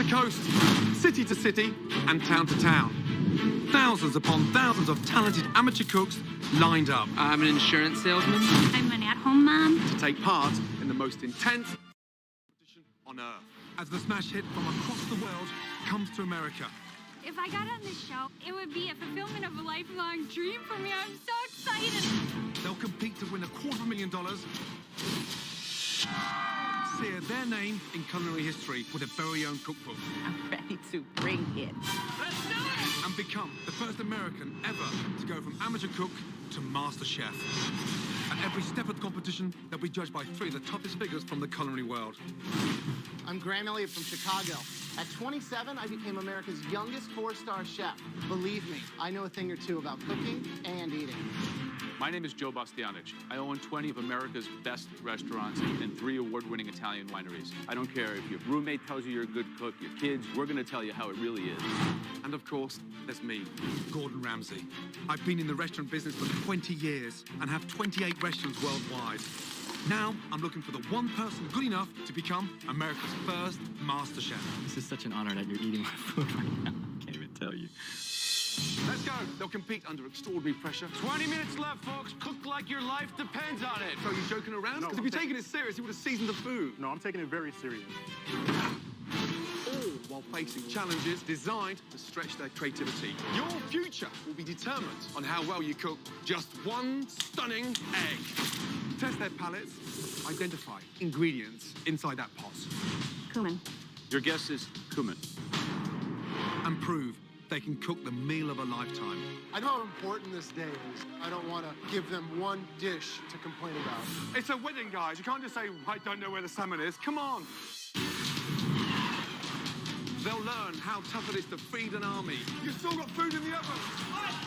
to coast, city to city, and town to town. Thousands upon thousands of talented amateur cooks lined up. I'm an insurance salesman. I'm an at-home mom. To take part in the most intense competition on Earth. As the smash hit from across the world comes to America. If I got on this show, it would be a fulfillment of a lifelong dream for me. I'm so excited. They'll compete to win $250,000. Sear their name in culinary history with their very own cookbook. I'm ready to bring it. Let's do it! And become the first American ever to go from amateur cook to MasterChef. At every step of the competition, they'll be judged by 3 of the toughest figures from the culinary world. I'm Graham Elliott from Chicago. At 27, I became America's youngest 4-star chef. Believe me, I know a thing or two about cooking and eating. My name is Joe Bastianich. I own 20 of America's best restaurants and 3 award-winning Italian wineries. I don't care if your roommate tells you you're a good cook, your kids, we're gonna tell you how it really is. And of course, there's me, Gordon Ramsay. I've been in the restaurant business for 20 years and have 28 restaurants worldwide. Now, I'm looking for the one person good enough to become America's first master chef. This is such an honor that you're eating my food right now. I can't even tell you. Let's go. They'll compete under extraordinary pressure. 20 minutes left, folks. Cook like your life depends on it. So you're joking around? No, Because if you're taking it serious, you would have seasoned the food. No, I'm taking it very serious. All while facing challenges designed to stretch their creativity. Your future will be determined on how well you cook just one stunning egg. Test their palates, identify ingredients inside that pot. Cumin. Your guess is cumin. And prove they can cook the meal of a lifetime. I know how important this day is. I don't want to give them one dish to complain about. It's a wedding, guys. You can't just say, I don't know where the salmon is. Come on. They'll learn how tough it is to feed an army. You've still got food in the oven.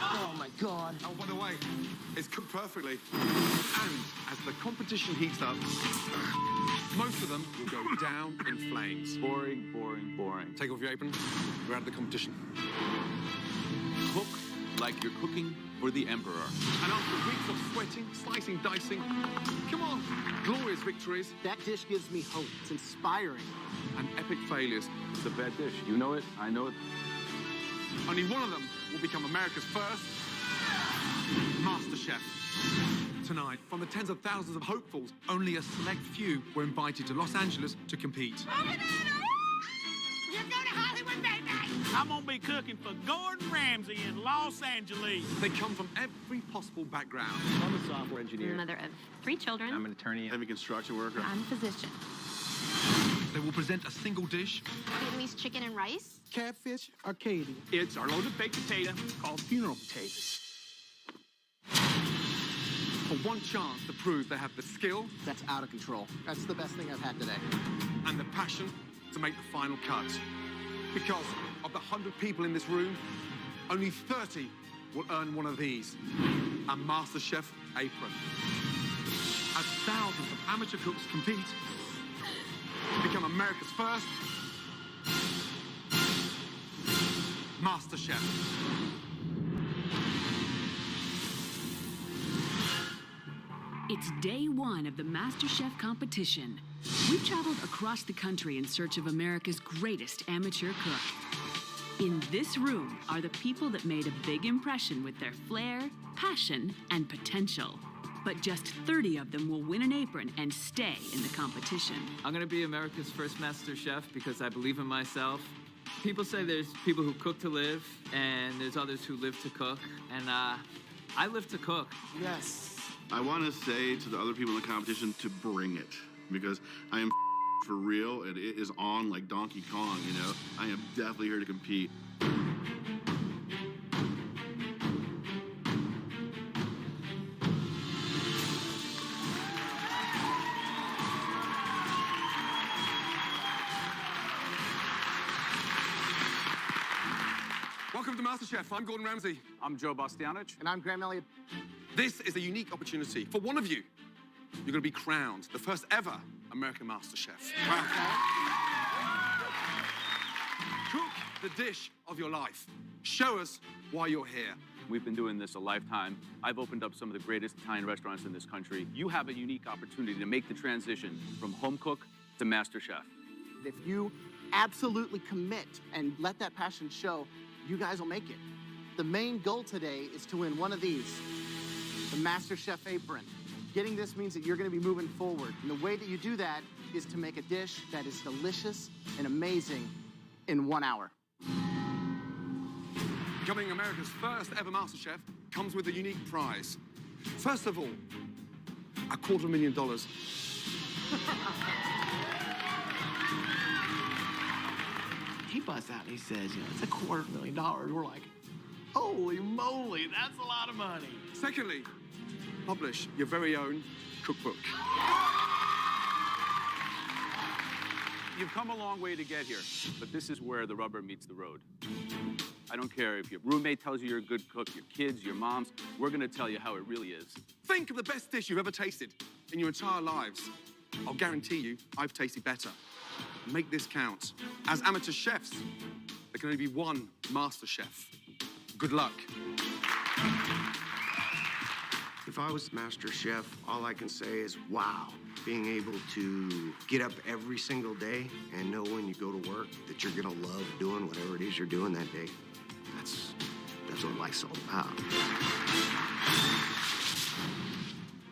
Oh, my God. Oh, by the way, it's cooked perfectly. And as the competition heats up, most of them will go down in flames. Boring, boring, boring. Take off your apron. We're out of the competition. Cook like you're cooking for the emperor. And after weeks of sweating, slicing, dicing, come on, glorious victories That dish gives me hope. It's inspiring. and epic failures. It's a bad dish. You know it, I know it. Only one of them will become America's first master chef. Tonight, from the tens of thousands of hopefuls, only a select few were invited to Los Angeles to compete. You're going to Hollywood, baby! I'm gonna be cooking for Gordon Ramsay in Los Angeles. They come from every possible background. I'm a software I'm engineer. the mother of 3 children. I'm an attorney. Heavy construction worker. I'm a physician. They will present a single dish Vietnamese chicken and rice. Catfish, Arcadia. It's our loaded baked potato called funeral potatoes. for one chance to prove they have the skill That's out of control. That's the best thing I've had today. and the passion to make the final cut. Because of the 100 people in this room, only 30 will earn one of these, a MasterChef apron. As thousands of amateur cooks compete to become America's first MasterChef. It's day 1 of the MasterChef competition. We've traveled across the country in search of America's greatest amateur cook. In this room are the people that made a big impression with their flair, passion, and potential. But just 30 of them will win an apron and stay in the competition. I'm gonna be America's first master chef because I believe in myself. People say there's people who cook to live, and there's others who live to cook, and I live to cook. Yes. I want to say to the other people in the competition to bring it, because I am for real, and it is on like Donkey Kong, you know? I am definitely here to compete. Welcome to MasterChef. I'm Gordon Ramsay. I'm Joe Bastianich. And I'm Graham Elliott. This is a unique opportunity for one of you. You're going to be crowned the first ever American Master Chef. Wow. Cook the dish of your life. Show us why you're here. We've been doing this a lifetime. I've opened up some of the greatest Italian restaurants in this country. You have a unique opportunity to make the transition from home cook to master chef. If you absolutely commit and let that passion show, you guys will make it. The main goal today is to win one of these, the MasterChef apron. Getting this means that you're going to be moving forward. And the way that you do that is to make a dish that is delicious and amazing in 1 hour. Becoming America's first ever MasterChef comes with a unique prize. First of all, $250,000. He busts out and he says, it's $250,000. We're like, holy moly, that's a lot of money. Secondly, publish your very own cookbook. You've come a long way to get here, but this is where the rubber meets the road. I don't care if your roommate tells you you're a good cook, your kids, your moms, we're gonna tell you how it really is. Think of the best dish you've ever tasted in your entire lives. I'll guarantee you, I've tasted better. Make this count. As amateur chefs, there can only be one master chef. Good luck. If I was Master Chef, all I can say is, wow. Being able to get up every single day and know when you go to work that you're gonna love doing whatever it is you're doing that day. That's what life's all about.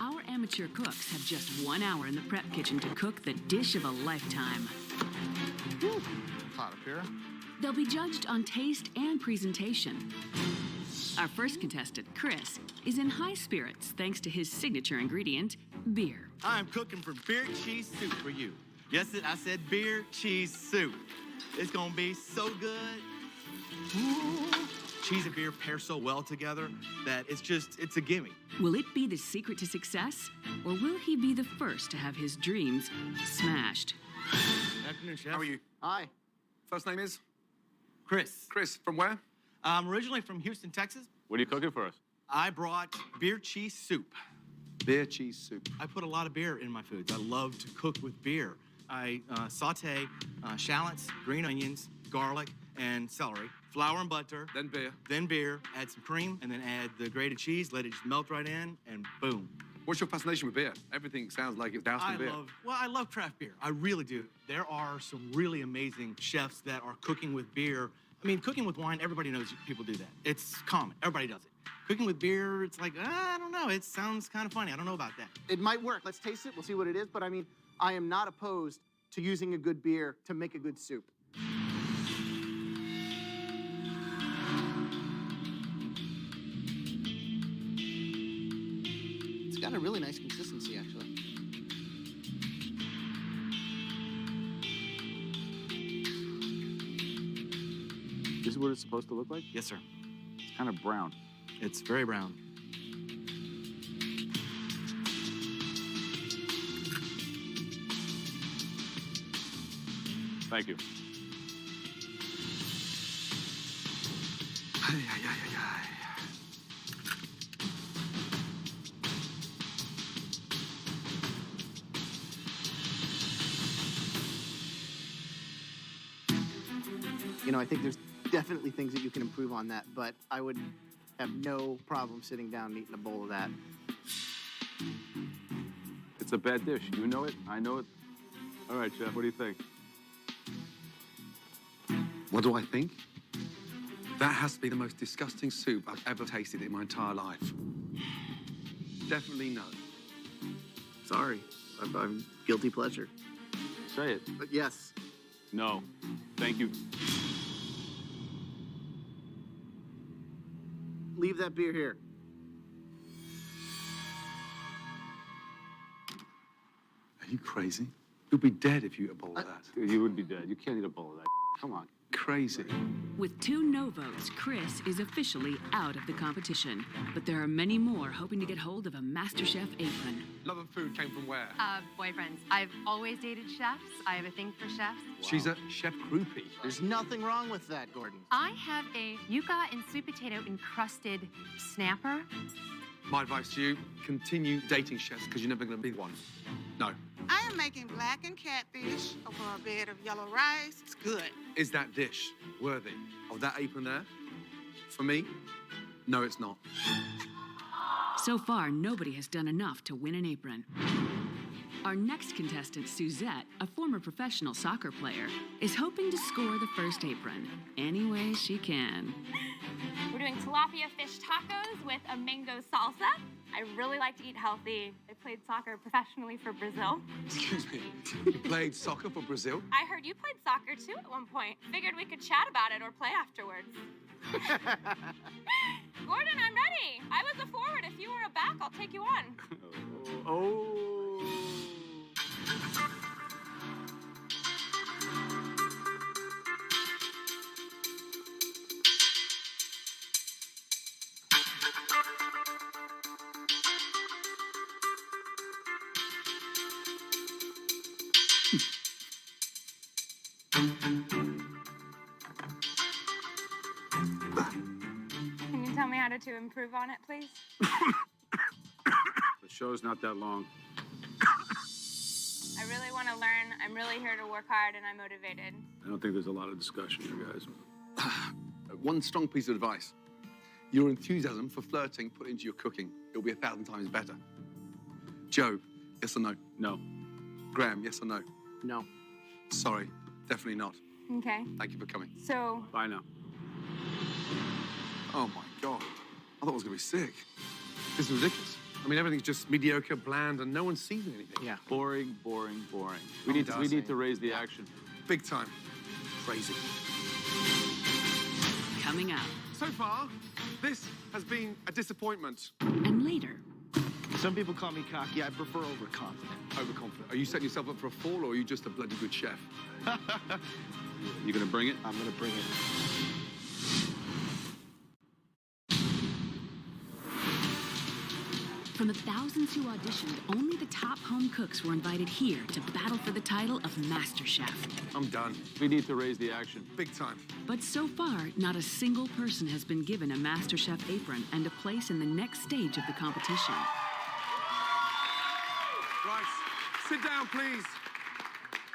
Our amateur cooks have just 1 hour in the prep kitchen to cook the dish of a lifetime. Woo. Hot up here. They'll be judged on taste and presentation. Our first contestant, Chris, is in high spirits thanks to his signature ingredient, beer. I'm cooking for beer cheese soup for you. Yes, I said beer cheese soup. It's gonna be so good. Ooh. Cheese and beer pair so well together that it's a gimme. Will it be the secret to success, or will he be the first to have his dreams smashed? Good afternoon, Chef. How are you? Hi. First name is? Chris. Chris, from where? I'm originally from Houston, Texas. What are you cooking for us? I brought beer cheese soup. Beer cheese soup. I put a lot of beer in my foods. I love to cook with beer. I saute shallots, green onions, garlic, and celery, flour and butter. Then beer. Then beer, add some cream, and then add the grated cheese, let it just melt right in, and boom. What's your fascination with beer? Everything sounds like it's doused in beer. I love craft beer. I really do. There are some really amazing chefs that are cooking with beer. I mean, cooking with wine, everybody knows people do that. It's common. Everybody does it. Cooking with beer, it's like, I don't know. It sounds kind of funny. I don't know about that. It might work. Let's taste it. We'll see what it is. But I mean, I am not opposed to using a good beer to make a good soup. It's got a really nice consistency, actually. This is what it's supposed to look like? Yes, sir. It's kind of brown. It's very brown. Thank you. You know, I think there's definitely things that you can improve on that, but I would have no problem sitting down and eating a bowl of that. It's a bad dish. You know it. I know it. All right, Chef, what do you think? What do I think? That has to be the most disgusting soup I've ever tasted in my entire life. Definitely no. Sorry, I'm guilty pleasure. Say it. But yes. No. Thank you. Leave that beer here. Are you crazy? You'll be dead if you eat a bowl of that. Dude, you would be dead. You can't eat a bowl of that. Come on. Crazy. With 2 no votes, Chris is officially out of the competition. But there are many more hoping to get hold of a MasterChef apron. Love of food came from where? Boyfriends. I've always dated chefs. I have a thing for chefs. She's a chef groupie. There's nothing wrong with that, Gordon. I have a yuca and sweet potato encrusted snapper. My advice to you, continue dating chefs because you're never going to be one. No. I am making blackened catfish over a bed of yellow rice. It's good. Is that dish worthy of that apron there? For me, no, it's not. So far, nobody has done enough to win an apron. Our next contestant, Suzette, a former professional soccer player, is hoping to score the first apron any way she can. We're doing tilapia fish tacos with a mango salsa. I really like to eat healthy. I played soccer professionally for Brazil. Excuse me, you played soccer for Brazil? I heard you played soccer too at one point. Figured we could chat about it or play afterwards. Gordon, I'm ready. I was a forward. If you were a back, I'll take you on. Can you tell me how to improve on it, please? The show's not that long. I really want to learn. I'm really here to work hard, and I'm motivated. I don't think there's a lot of discussion here, guys. One strong piece of advice. Your enthusiasm for flirting put into your cooking. It'll be 1,000 times better. Joe, yes or no? No. Graham, yes or no? No. Sorry, definitely not. Okay. Thank you for coming. So, Bye now. Oh my God, I thought I was gonna be sick. This is ridiculous. I mean, everything's just mediocre, bland, and no one's seizing anything. Yeah. Boring, boring, boring. We need to raise the action. Big time. Crazy. Coming up. So far, this has been a disappointment. And later. Some people call me cocky. I prefer overconfident. Overconfident. Are you setting yourself up for a fall, or are you just a bloody good chef? You gonna bring it? I'm gonna bring it. From the thousands who auditioned, only the top home cooks were invited here to battle for the title of MasterChef. I'm done. We need to raise the action. Big time. But so far, not a single person has been given a MasterChef apron and a place in the next stage of the competition. Right, sit down, please.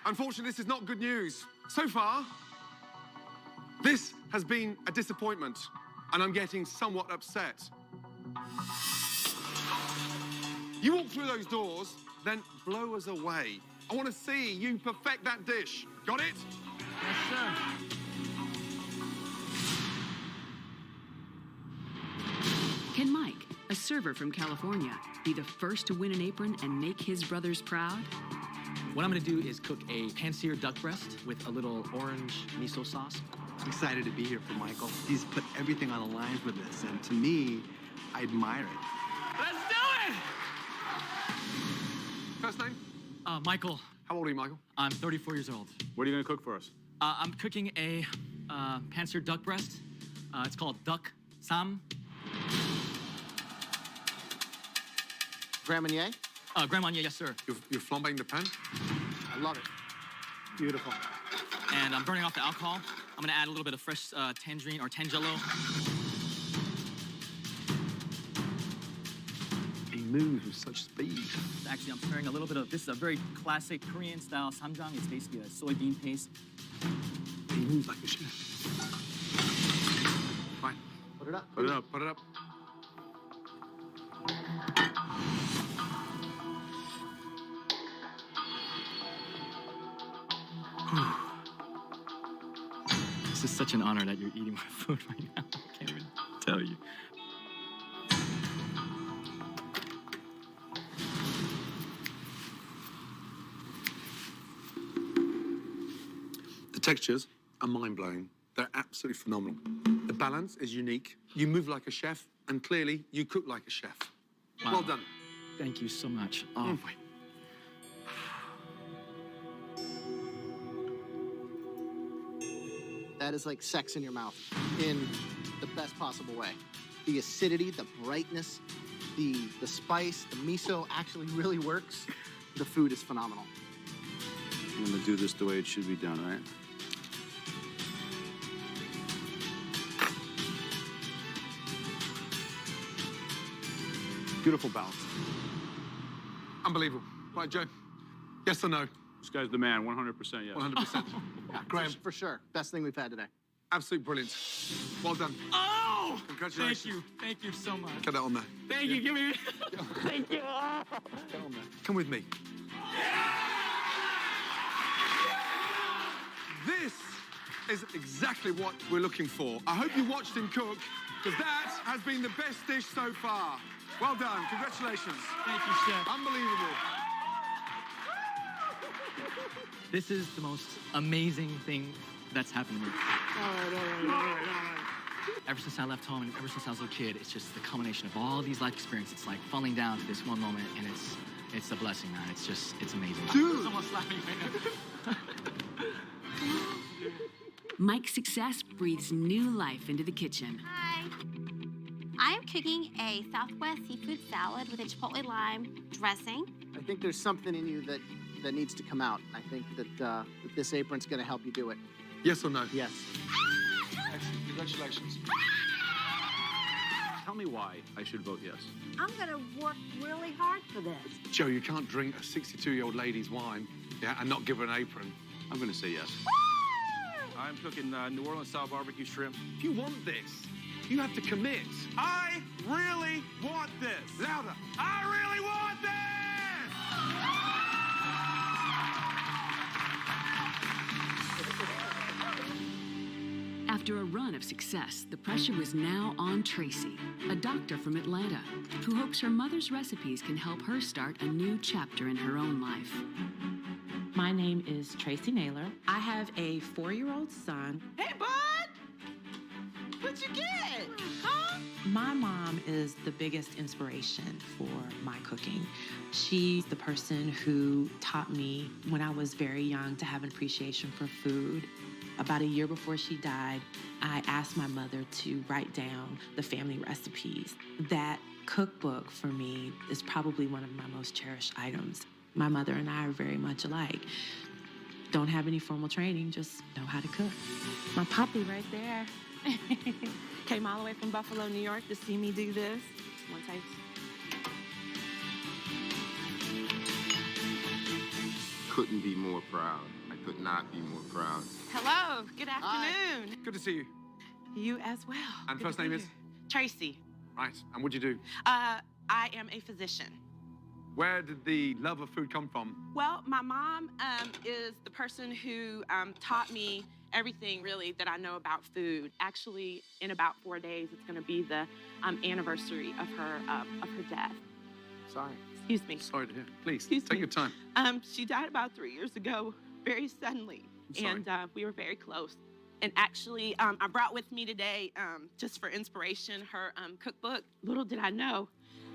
Unfortunately, this is not good news. So far, this has been a disappointment, and I'm getting somewhat upset. You walk through those doors, then blow us away. I want to see you perfect that dish. Got it? Yes, sir. Can Mike, a server from California, be the first to win an apron and make his brothers proud? What I'm gonna do is cook a pan-seared duck breast with a little orange miso sauce. I'm excited to be here for Michael. He's put everything on the line for this, and to me, I admire it. Let's do it! First name? Michael. How old are you, Michael? I'm 34 years old. What are you gonna cook for us? I'm cooking a pan-seared duck breast. It's called duck sam. Grand Marnier? Grand Marnier, yes, sir. You're flambeing the pan? I love it. Beautiful. And I'm burning off the alcohol. I'm gonna add a little bit of fresh tangerine or tangelo. He moves with such speed. Actually, I'm preparing a little bit of, this is a very classic Korean-style samjang. It's basically a soybean paste. He moves like a chef. Fine. Put it up. Put it up. Put it up. This is such an honor that you're eating my food right now. I can't even tell you. The textures are mind-blowing. They're absolutely phenomenal. The balance is unique. You move like a chef, and clearly, you cook like a chef. Wow. Well done. Thank you so much. Oh, my. That is like sex in your mouth in the best possible way. The acidity, the brightness, the spice, the miso actually really works. The food is phenomenal. I'm gonna do this the way it should be done, right? Beautiful balance. Unbelievable. Right, Joe? Yes or no? This guy's the man, 100% yes. 100%. Graham? For sure. Best thing we've had today. Absolute brilliant. Well done. Oh! Congratulations. Thank you so much. Get that on there. Thank you, give me... Thank you. Get on there. Come with me. is exactly what we're looking for. I hope you watched him cook, because that has been the best dish so far. Well done. Congratulations. Thank you, Chef. Unbelievable. This is the most amazing thing that's happened to me. All right. Ever since I left home and ever since I was a little kid, it's just the culmination of all these life experiences. It's like falling down to this one moment, and it's a blessing, man. It's amazing. Dude! Someone's slapping me right now. Mike's success breathes new life into the kitchen. Hi. I'm cooking a Southwest seafood salad with a chipotle lime dressing. I think there's something in you that needs to come out. I think that this apron's going to help you do it. Yes or no? Yes. Excellent. Congratulations. Tell me why I should vote yes. I'm gonna work really hard for this. Joe, you can't drink a 62-year-old lady's wine, and not give her an apron. I'm going to say yes. I'm cooking New Orleans-style barbecue shrimp. If you want this, you have to commit. I really want this. Louder. I really want this! After a run of success, the pressure was now on Tracy, a doctor from Atlanta, who hopes her mother's recipes can help her start a new chapter in her own life. My name is Tracy Naylor. I have a 4-year-old son. Hey, bud! What'd you get? Huh? My mom is the biggest inspiration for my cooking. She's the person who taught me when I was very young to have an appreciation for food. About a year before she died, I asked my mother to write down the family recipes. That cookbook for me is probably one of my most cherished items. My mother and I are very much alike. Don't have any formal training, just know how to cook. My puppy right there. Came all the way from Buffalo, New York to see me do this. One taste. Couldn't be more proud. I could not be more proud. Hello, good afternoon. Good to see you. You as well. And Good first to be name is? here. Tracy. Right. And what'd you do? I am a physician. Where did the love of food come from? Well, my mom is the person who taught me everything really that I know about food. Actually, in about 4 days, it's going to be the anniversary of her death. Sorry. Excuse me. Sorry to hear. Please, Excuse take me. your time. She died about 3 years ago, very suddenly, I'm sorry. and we were very close. And actually, I brought with me today, just for inspiration, her cookbook. Little did I know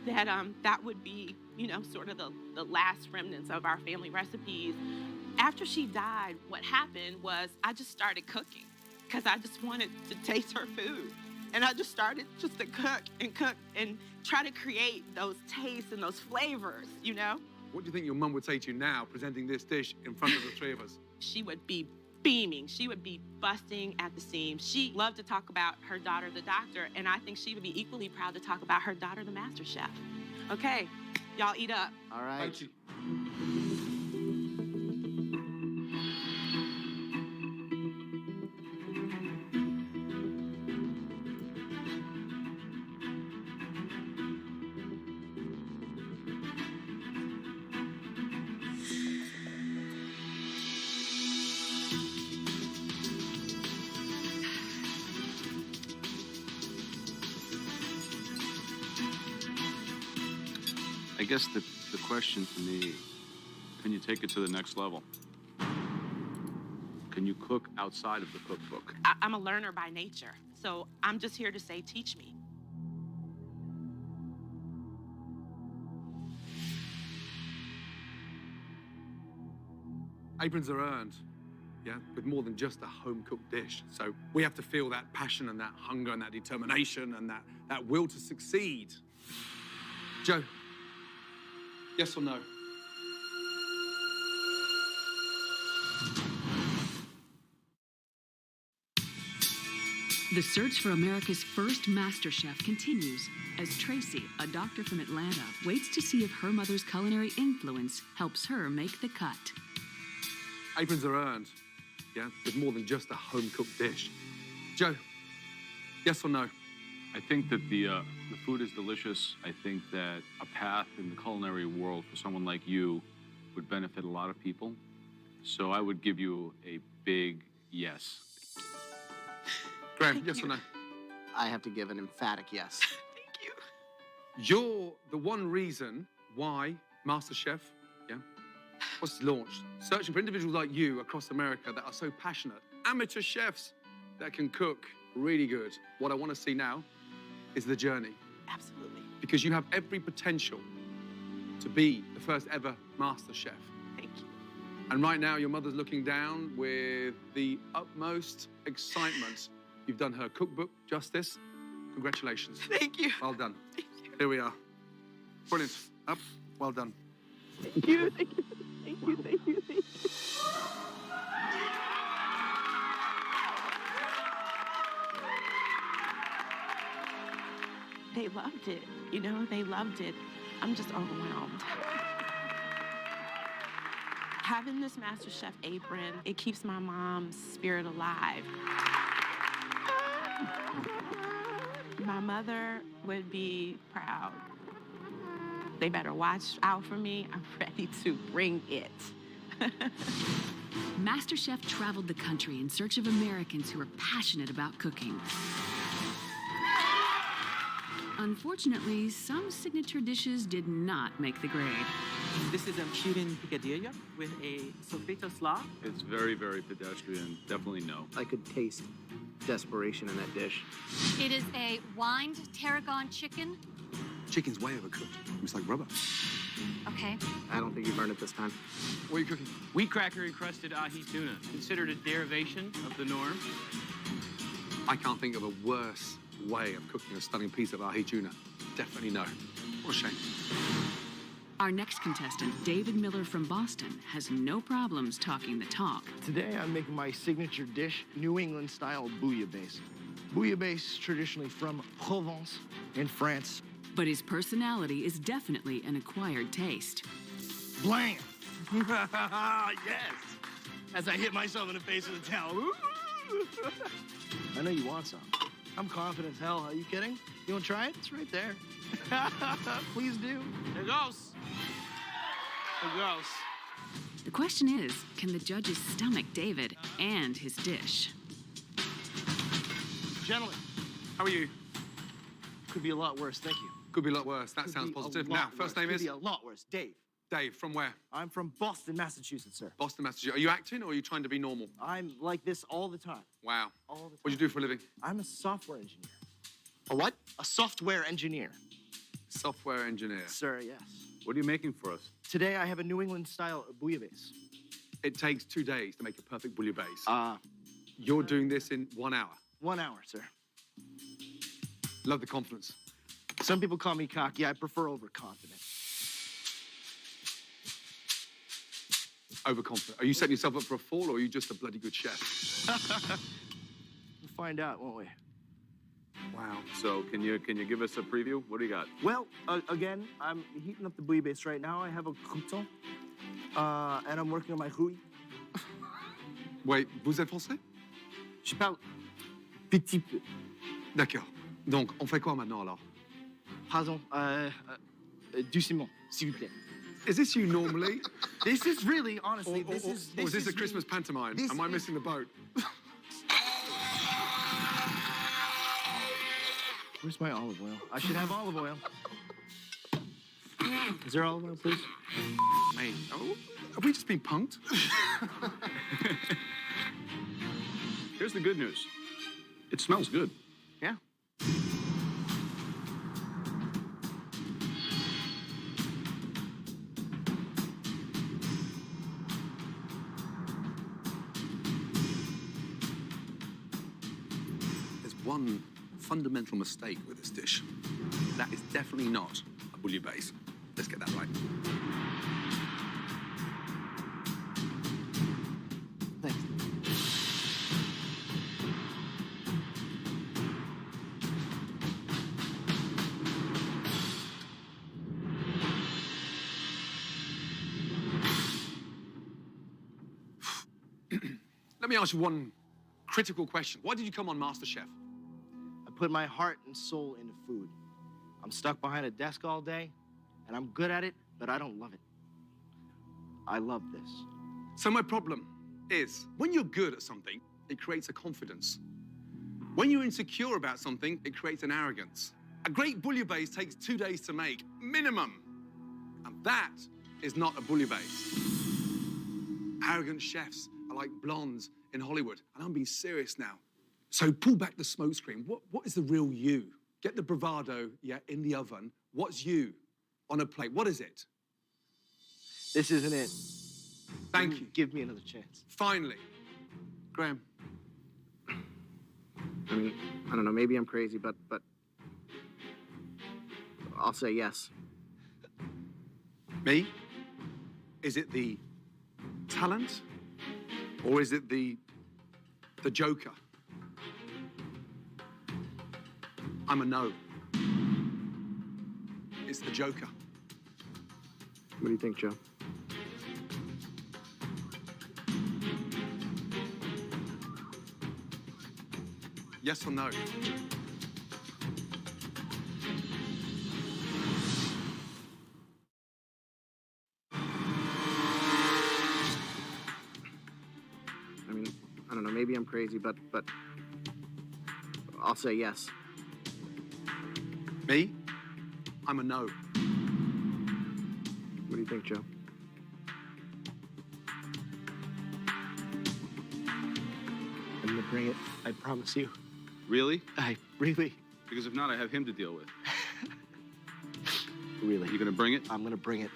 that that would be, you know, sort of the last remnants of our family recipes. After she died, what happened was I just started cooking because I just wanted to taste her food. And I just started just to cook and try to create those tastes and those flavors, you know? What do you think your mum would say to you now, presenting this dish in front of the three of us? She would be beaming. She would be busting at the seams. She loved to talk about her daughter, the doctor, and I think she would be equally proud to talk about her daughter, the MasterChef. Okay, y'all eat up. All right. Thank you. I guess the question to me, can you take it to the next level? Can you cook outside of the cookbook? I'm a learner by nature, so I'm just here to say, teach me. Aprons are earned, yeah, with more than just a home-cooked dish. So we have to feel that passion and that hunger and that determination and that will to succeed. Joe, yes or no? The search for America's first MasterChef continues as Tracy, a doctor from Atlanta, waits to see if her mother's culinary influence helps her make the cut. Aprons are earned, yeah, with more than just a home-cooked dish. Joe, yes or no? I think that the food is delicious. I think that a path in the culinary world for someone like you would benefit a lot of people. So I would give you a big yes. Graham, yes or no? I have to give an emphatic yes. You're the one reason why MasterChef, was launched. Searching for individuals like you across America that are so passionate, amateur chefs that can cook really good. What I want to see now is the journey. Absolutely. Because you have every potential to be the first ever Master Chef. Thank you. And right now, your mother's looking down with the utmost excitement. You've done her cookbook justice. Congratulations. Thank you. Well done. Here we are. Brilliant. Up. Well done. Thank you. Thank you. Thank you. Thank you. Thank you. They loved it. You know, they loved it. I'm just overwhelmed. Having this MasterChef apron, it keeps my mom's spirit alive. My mother would be proud. They better watch out for me. I'm ready to bring it. MasterChef traveled the country in search of Americans who are passionate about cooking. Unfortunately, some signature dishes did not make the grade. This is a Cuban picadillo with a sofrito slaw. It's very, very pedestrian. Definitely no. I could taste desperation in that dish. It is a wined tarragon chicken. Chicken's way overcooked. It's like rubber. Okay. I don't think you've earned it this time. What are you cooking? Wheat cracker encrusted ahi tuna, considered a derivation of the norm. I can't think of a worse way of cooking a stunning piece of ahi tuna. Definitely no. What a shame. Our next contestant, David Miller from Boston, has no problems talking the talk. Today, I'm making my signature dish, New England-style bouillabaisse. Bouillabaisse, traditionally from Provence in France. But his personality is definitely an acquired taste. Blam! Yes! As I hit myself in the face with a towel. I know you want some. I'm confident as hell. Are you kidding? You want to try it? It's right there. Please do. There goes. There goes. The question is, can the judges stomach David and his dish? Gentlemen. How are you? Could be a lot worse, thank you. Could be a lot worse. That sounds positive. Now, first name is? Could be a lot worse. Dave. Dave, from where? I'm from Boston, Massachusetts, sir. Boston, Massachusetts. Are you acting or are you trying to be normal? I'm like this all the time. Wow. All the time. What do you do for a living? I'm a software engineer. A what? A software engineer. Software engineer. Sir, yes. What are you making for us? Today, I have a New England-style bouillabaisse. It takes 2 days to make a perfect bouillabaisse. You're doing this in 1 hour. 1 hour, sir. Love the confidence. Some people call me cocky. I prefer overconfident. Overconfident. Are you setting yourself up for a fall or are you just a bloody good chef? We'll find out, won't we? Wow. So can you give us a preview? What do you got? Well, again, I'm heating up the bouillabaisse right now. I have a crouton, and I'm working on my rouille. Wait, vous êtes français? Je parle petit peu. D'accord. Donc, on fait quoi maintenant alors? Pardon, doucement, s'il vous plaît. Is this you normally? This is really, honestly, or is this a Christmas pantomime? Am I missing the boat? Where's my olive oil? I should have olive oil. Is there olive oil, please? Mate, have we just been punked? Here's the good news. It smells good. Yeah. There's one fundamental mistake with this dish. That is definitely not a bouillabaisse. Let's get that right. Thanks. Let me ask you one critical question. Why did you come on MasterChef? I put my heart and soul into food. I'm stuck behind a desk all day, and I'm good at it, but I don't love it. I love this. So my problem is, when you're good at something, it creates a confidence. When you're insecure about something, it creates an arrogance. A great bouillabaisse takes 2 days to make, minimum. And that is not a bouillabaisse. Arrogant chefs are like blondes in Hollywood, and I'm being serious now. So pull back the smoke screen. What is the real you? Get the bravado, in the oven. What's you on a plate? What is it? This isn't it. Thank you. Give me another chance. Finally. Graham. I mean, I don't know, maybe I'm crazy, but I'll say yes. Me? Is it the talent? Or is it the joker? I'm a no. It's the joker. What do you think, Joe? Yes or no? I mean, I don't know, maybe I'm crazy, but I'll say yes. Me? I'm a no. What do you think, Joe? I'm gonna bring it, I promise you. Really? Really? Because if not, I have him to deal with. Really? You gonna bring it? I'm gonna bring it.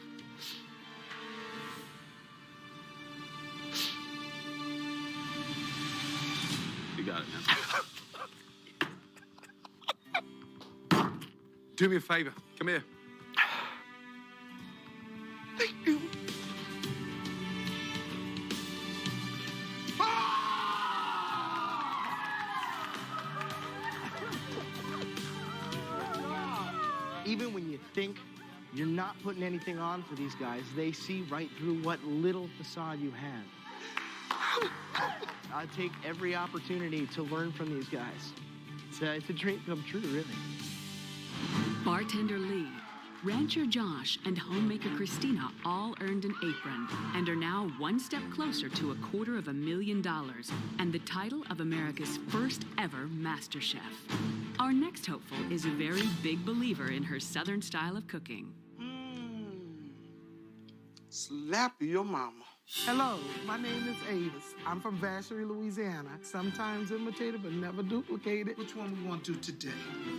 You got it, man. Do me a favor. Come here. Thank you. Even when you think you're not putting anything on for these guys, they see right through what little facade you have. I take every opportunity to learn from these guys. It's a dream come true, really. Bartender Lee, rancher Josh, and homemaker Christina all earned an apron and are now one step closer to $250,000 and the title of America's first ever MasterChef. Our next hopeful is a very big believer in her Southern style of cooking. Slap your mama. Hello, my name is Avis. I'm from Vacherie, Louisiana. Sometimes imitated, but never duplicated. Which one we want to do today?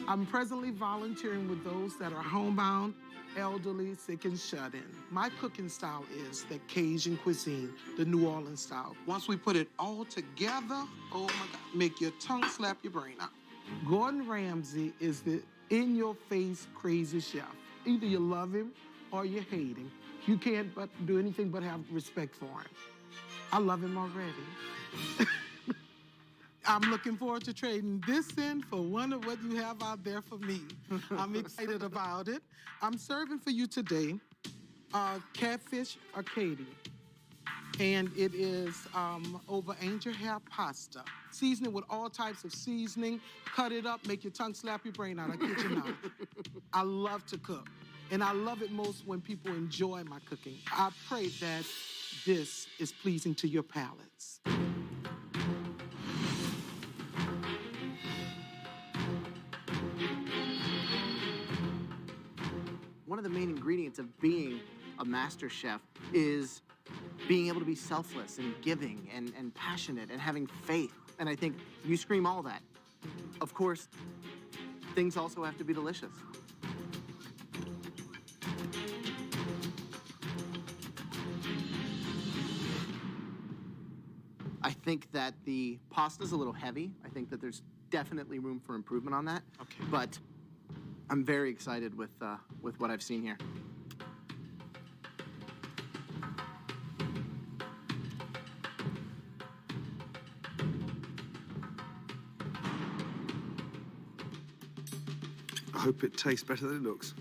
I'm presently volunteering with those that are homebound, elderly, sick, and shut-in. My cooking style is the Cajun cuisine, the New Orleans style. Once we put it all together, oh my God, make your tongue slap your brain out. Gordon Ramsay is the in-your-face crazy chef. Either you love him or you hate him. You can't but do anything but have respect for him. I love him already. I'm looking forward to trading this in for one of what you have out there for me. I'm excited about it. I'm serving for you today catfish Arcadia. And it is over angel hair pasta. Seasoning with all types of seasoning. Cut it up, make your tongue slap your brain out. I kid you not. I love to cook. And I love it most when people enjoy my cooking. I pray that this is pleasing to your palates. One of the main ingredients of being a master chef is being able to be selfless and giving and passionate and having faith. And I think you scream all that. Of course, things also have to be delicious. I think that the pasta's a little heavy. I think that there's definitely room for improvement on that. Okay. But I'm very excited with what I've seen here. I hope it tastes better than it looks.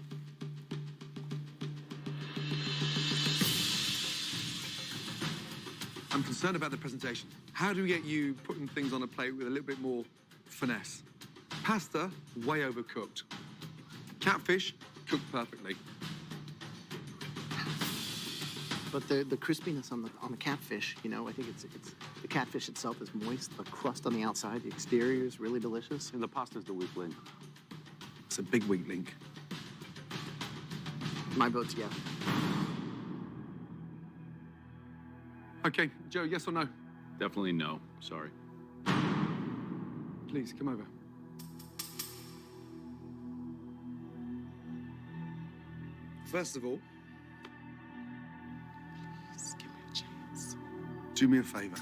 I'm concerned about the presentation. How do we get you putting things on a plate with a little bit more finesse? Pasta, way overcooked. Catfish, cooked perfectly. But the crispiness on the catfish, you know, I think it's the catfish itself is moist. The crust on the outside, the exterior is really delicious. And the pasta's the weak link. It's a big weak link. My vote's yeah. Okay, Joe, yes or no? Definitely no. Sorry. Please, come over. First of all, just give me a chance. Do me a favor.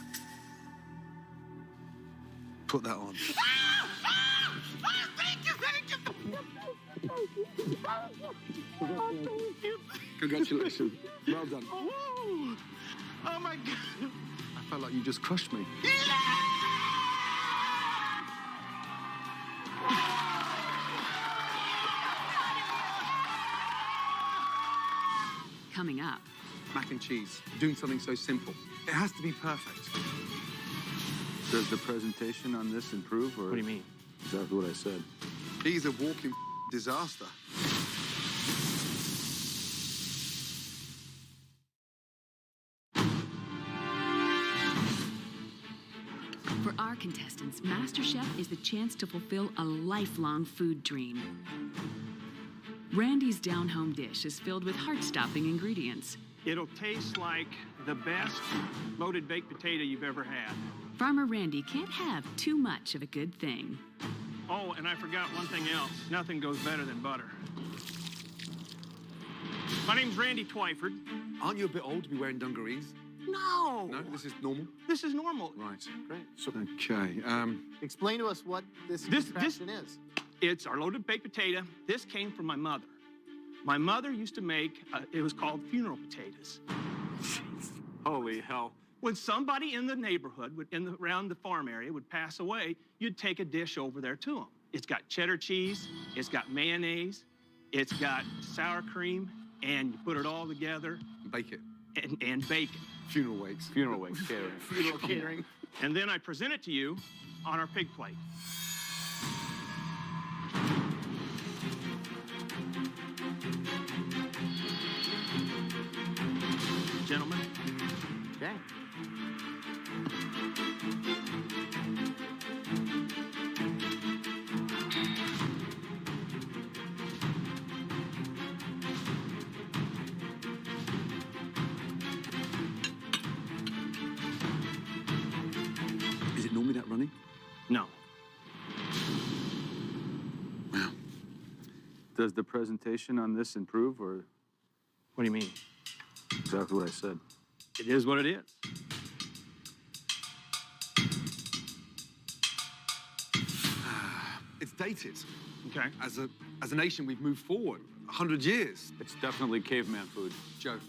Put that on. Congratulations. Well done. Oh my God. I felt like you just crushed me. Coming up. Mac and cheese. Doing something so simple. It has to be perfect. Does the presentation on this improve, or? What do you mean? Exactly what I said. He's a walking disaster. For our contestants, MasterChef is the chance to fulfill a lifelong food dream. Randy's down-home dish is filled with heart-stopping ingredients. It'll taste like the best loaded baked potato you've ever had. Farmer Randy can't have too much of a good thing. Oh, and I forgot one thing else. Nothing goes better than butter. My name's Randy Twyford. Aren't you a bit old to be wearing dungarees? No! No, this is normal? This is normal. Right. Great. So, okay, Explain to us what this contraption is. It's our loaded baked potato. This came from my mother. My mother used to make, it was called funeral potatoes. Holy hell. When somebody in the neighborhood, around the farm area, would pass away, you'd take a dish over there to them. It's got cheddar cheese, it's got mayonnaise, it's got sour cream, and you put it all together. Bake it. And bake it. Funeral wakes. Funeral wakes, catering. Funeral catering. And then I present it to you on our pig plate. Gentlemen. Okay. Is it normally that runny? No. Wow. Does the presentation on this improve, or? What do you mean? Exactly what I said. It is what it is. It's dated. Okay. As a nation, we've moved forward 100 years. It's definitely caveman food. Joe.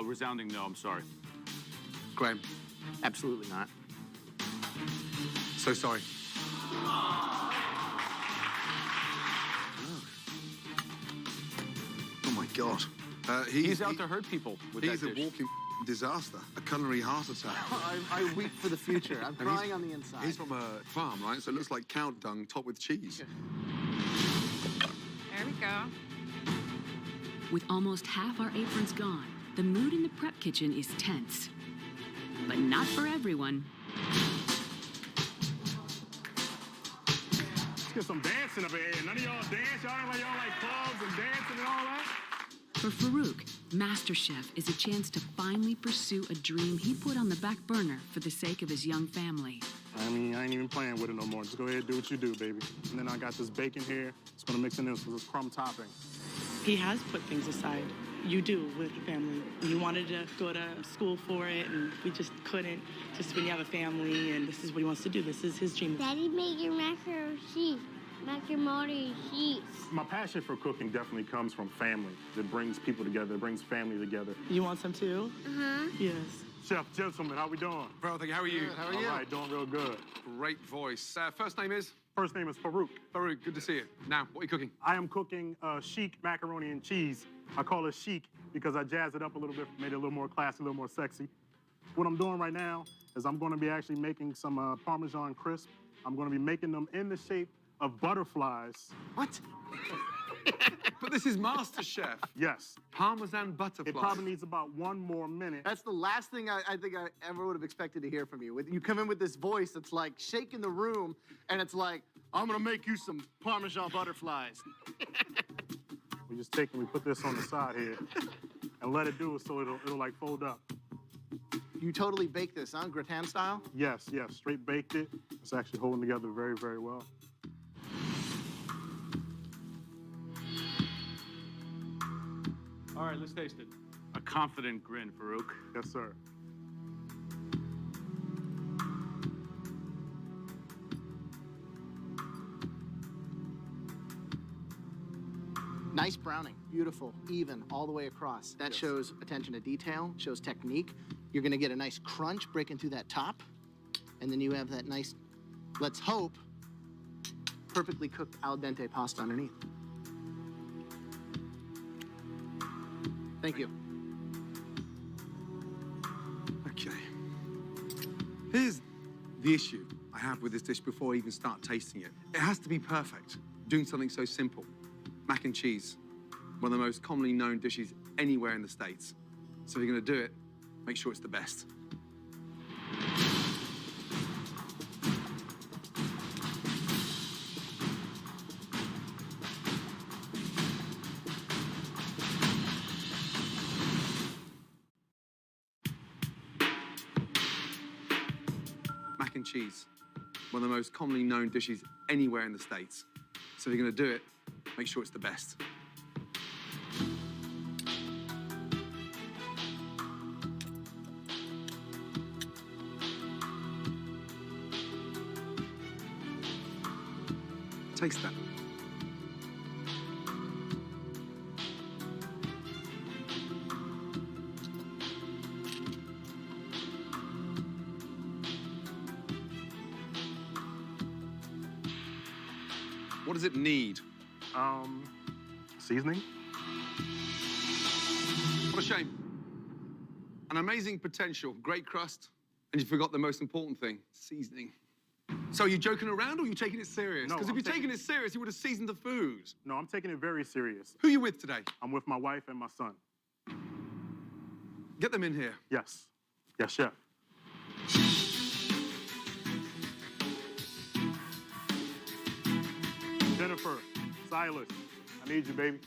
Resounding no, I'm sorry. Graham. Absolutely not. So sorry. Oh my God. He's out to hurt people with He's that a dish. walking disaster, a culinary heart attack. I weep for the future. I'm crying on the inside. He's from a farm, right? So it looks like cow dung topped with cheese. There we go. With almost half our aprons gone, the mood in the prep kitchen is tense. But not for everyone. Let's get some dancing up here. None of y'all dance? Y'all like clubs and dancing and all that? For Farouk, MasterChef is a chance to finally pursue a dream he put on the back burner for the sake of his young family. I mean, I ain't even playing with it no more. Just go ahead and do what you do, baby. And then I got this bacon here. Just gonna mix in this with this crumb topping. He has put things aside. You do with the family. You wanted to go to school for it, and we just couldn't. Just when you have a family, and this is what he wants to do. This is his dream. Daddy, make your macaroni cheese. Macaroni cheese. My passion for cooking definitely comes from family. It brings people together. It brings family together. You want some too? Uh-huh. Yes. Chef, gentlemen, how we doing? Well, thank you. How are you? Good. How are you? All right, doing real good. Great voice. First name is? First name is Farouk. Farouk, good to see you. Now, what are you cooking? I am cooking chic macaroni and cheese. I call it chic because I jazz it up a little bit, made it a little more classy, a little more sexy. What I'm doing right now is I'm going to be actually making some Parmesan crisp. I'm going to be making them in the shape of butterflies. What? But this is MasterChef. Yes. Parmesan butterfly. It probably needs about 1 more minute. That's the last thing I think I ever would have expected to hear from you. You come in with this voice that's like shaking the room, and it's like, I'm gonna make you some Parmesan butterflies. We just take and we put this on the side here and let it do it so it'll like fold up. You totally baked this, huh? Gratin style? Yes, yes, straight baked it. It's actually holding together very, very well. All right, let's taste it. A confident grin, Farouk. Yes, sir. Nice browning, beautiful, even, all the way across. That shows attention to detail, shows technique. You're gonna get a nice crunch breaking through that top, and then you have that nice, let's hope, perfectly cooked al dente pasta underneath. Thank you. Okay. Here's the issue I have with this dish before I even start tasting it. It has to be perfect, doing something so simple. Mac and cheese, one of the most commonly known dishes anywhere in the States. So if you're gonna do it, make sure it's the best. Mac and cheese, one of the most commonly known dishes anywhere in the States. So if you're gonna do it, make sure it's the best. Taste that. What does it need? Seasoning. What a shame. An amazing potential, great crust, and you forgot the most important thing, seasoning. So are you joking around or are you taking it serious? No, Because if I'm you're taking it serious, you would have seasoned the food. No, I'm taking it very serious. Who are you with today? I'm with my wife and my son. Get them in here. Yes. Yes, chef. Jennifer, Silas, I need you, baby.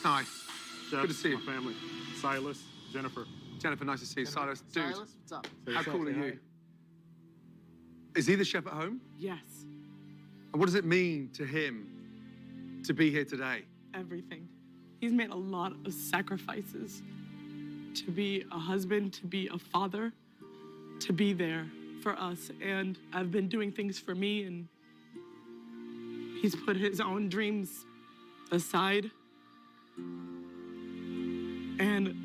Hi. Chef, Good to see you. my family. Silas, Jennifer. Jennifer, nice to see you. Silas, dude. Silas, what's up? How cool are you? Is he the chef at home? Yes, And what does it mean to him to be here today? everything. He's made a lot of sacrifices to be a husband, to be a father, to be there for us. And I've been doing things for me, and he's put his own dreams aside. And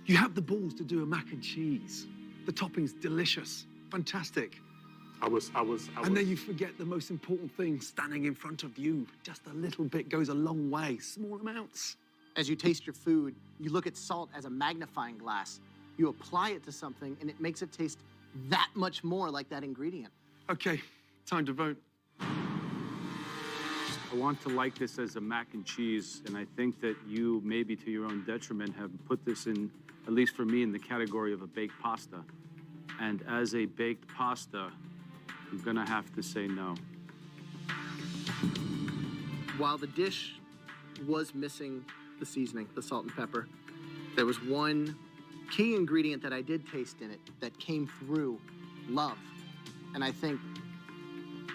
you have the balls to do a mac and cheese. The topping's delicious, fantastic. And then you forget the most important thing standing in front of you. Just a little bit goes a long way, small amounts. As you taste your food, you look at salt as a magnifying glass. You apply it to something, and it makes it taste that much more like that ingredient. Okay, time to vote. I want to like this as a mac and cheese, and I think that you, maybe to your own detriment, have put this in, at least for me, in the category of a baked pasta. And as a baked pasta, I'm gonna have to say no. While the dish was missing the seasoning, the salt and pepper, there was one key ingredient that I did taste in it that came through: love. And I think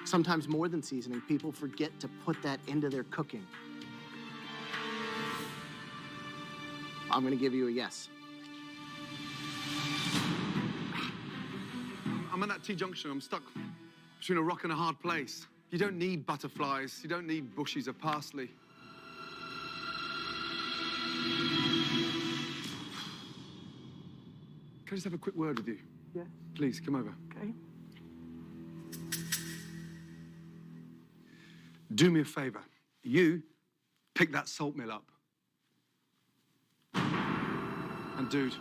sometimes more than seasoning, people forget to put that into their cooking. I'm gonna give you a yes. I'm at that T-junction. I'm stuck between a rock and a hard place. You don't need butterflies. You don't need bushes of parsley. Can I just have a quick word with you? Yeah. Please, come over. Okay. Do me a favor. You pick that salt mill up. And dude,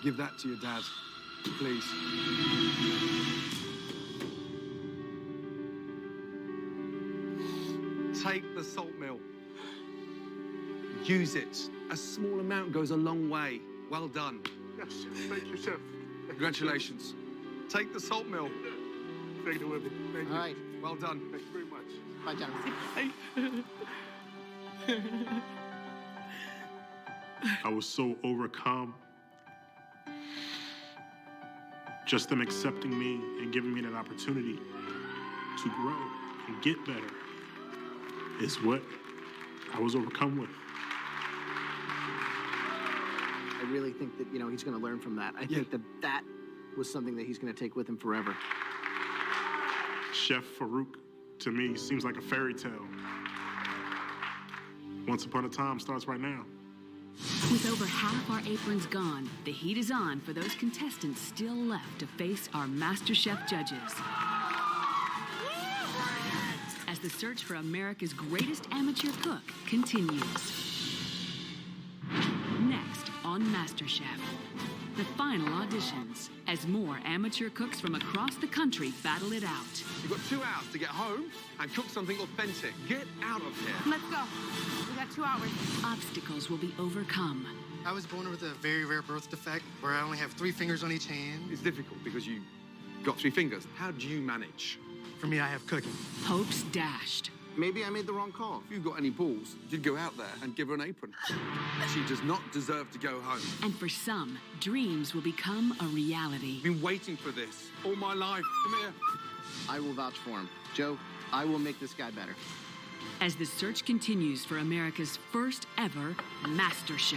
Give that to your dad, please. Take the salt mill. Use it. A small amount goes a long way. Well done. Yes, Chef. Thank you, Chef. Congratulations. Take the salt mill. Take it with me. Thank you. All right. Well done. Thank you very much. Bye, Jonathan. I was so overcome. Just them accepting me and giving me that opportunity to grow and get better is what I was overcome with. I really think that, he's going to learn from that. I think that was something that he's going to take with him forever. Chef Farouk, to me, seems like a fairy tale. Once upon a time starts right now. With over half our aprons gone, the heat is on for those contestants still left to face our MasterChef judges. As the search for America's greatest amateur cook continues. Next on MasterChef, the final auditions as more amateur cooks from across the country battle it out. You've got 2 hours to get home and cook something authentic. Get out of here. Let's go. We got 2 hours. Obstacles will be overcome. I was born with a very rare birth defect where I only have 3 fingers on each hand. It's difficult because you got 3 fingers. How do you manage? For me, I have cooking. Hopes dashed. Maybe I made the wrong call. If you've got any balls, you'd go out there and give her an apron. She does not deserve to go home. And for some, dreams will become a reality. I've been waiting for this all my life. Come here. I will vouch for him. Joe, I will make this guy better. As the search continues for America's first ever MasterChef.